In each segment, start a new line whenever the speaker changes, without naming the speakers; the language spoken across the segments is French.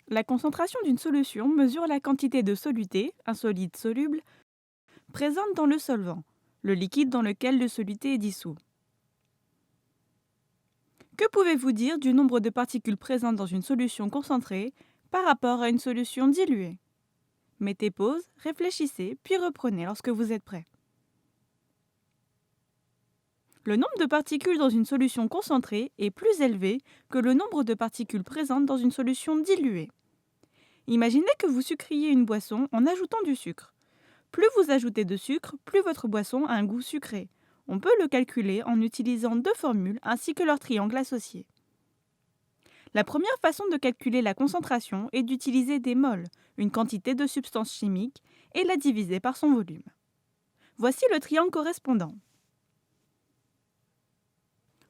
La concentration d'une solution mesure la quantité de soluté, un solide soluble, présente dans le solvant, le liquide dans lequel le soluté est dissous. Que pouvez-vous dire du nombre de particules présentes dans une solution concentrée par rapport à une solution diluée? Mettez pause, réfléchissez, puis reprenez lorsque vous êtes prêt. Le nombre de particules dans une solution concentrée est plus élevé que le nombre de particules présentes dans une solution diluée. Imaginez que vous sucriez une boisson en ajoutant du sucre. Plus vous ajoutez de sucre, plus votre boisson a un goût sucré. On peut le calculer en utilisant deux formules ainsi que leur triangle associé. La première façon de calculer la concentration est d'utiliser des moles, une quantité de substance chimique, et la diviser par son volume. Voici le triangle correspondant.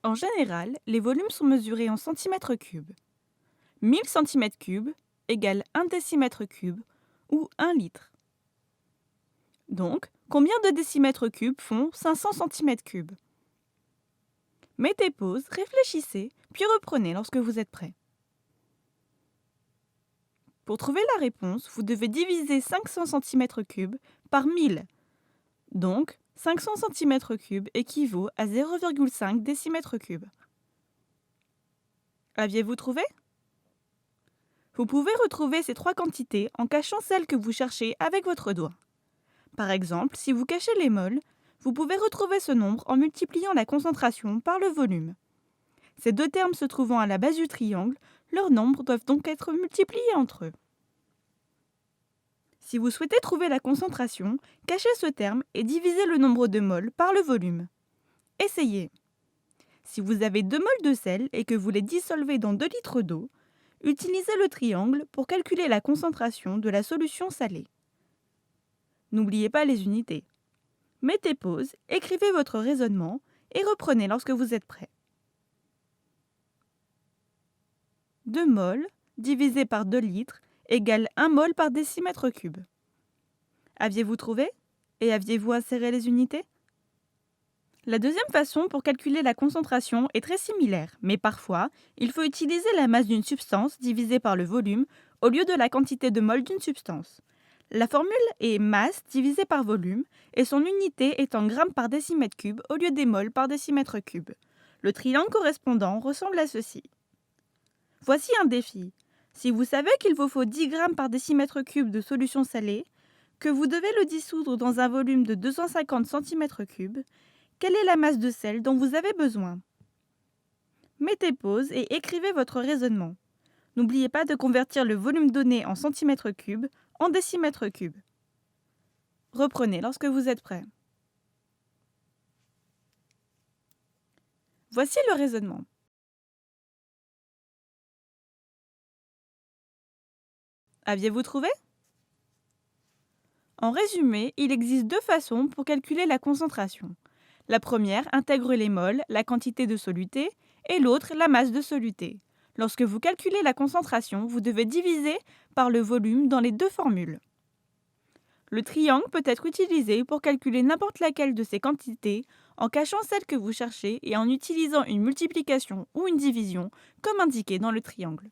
En général, les volumes sont mesurés en centimètres cubes. 1000 cm3 égale 1 décimètre cube ou 1 litre. Donc, combien de décimètres cubes font 500 cm3? Mettez pause, réfléchissez, puis reprenez lorsque vous êtes prêt. Pour trouver la réponse, vous devez diviser 500 cm3 par 1000. Donc, 500 cm3 équivaut à 0,5 décimètres cubes. Aviez-vous trouvé? Vous pouvez retrouver ces trois quantités en cachant celle que vous cherchez avec votre doigt. Par exemple, si vous cachez les moles, vous pouvez retrouver ce nombre en multipliant la concentration par le volume. Ces deux termes se trouvant à la base du triangle, leurs nombres doivent donc être multipliés entre eux. Si vous souhaitez trouver la concentration, cachez ce terme et divisez le nombre de moles par le volume. Essayez. Si vous avez 2 moles de sel et que vous les dissolvez dans 2 litres d'eau, utilisez le triangle pour calculer la concentration de la solution salée. N'oubliez pas les unités. Mettez pause, écrivez votre raisonnement et reprenez lorsque vous êtes prêt. 2 moles divisé par 2 litres égale 1 mol par décimètre cube. Aviez-vous trouvé? Et aviez-vous inséré les unités? La deuxième façon pour calculer la concentration est très similaire, mais parfois, il faut utiliser la masse d'une substance divisée par le volume au lieu de la quantité de mol d'une substance. La formule est masse divisée par volume et son unité est en grammes par décimètre cube au lieu des mols par décimètre cube. Le triangle correspondant ressemble à ceci. Voici un défi. Si vous savez qu'il vous faut 10 grammes par décimètre cube de solution salée, que vous devez le dissoudre dans un volume de 250 cm3, quelle est la masse de sel dont vous avez besoin? Mettez pause et écrivez votre raisonnement. N'oubliez pas de convertir le volume donné en centimètres cubes en décimètres cubes. Reprenez lorsque vous êtes prêt. Voici le raisonnement. Aviez-vous trouvé? En résumé, il existe deux façons pour calculer la concentration. La première intègre les moles, la quantité de soluté, et l'autre la masse de soluté. Lorsque vous calculez la concentration, vous devez diviser par le volume dans les deux formules. Le triangle peut être utilisé pour calculer n'importe laquelle de ces quantités en cachant celle que vous cherchez et en utilisant une multiplication ou une division comme indiqué dans le triangle.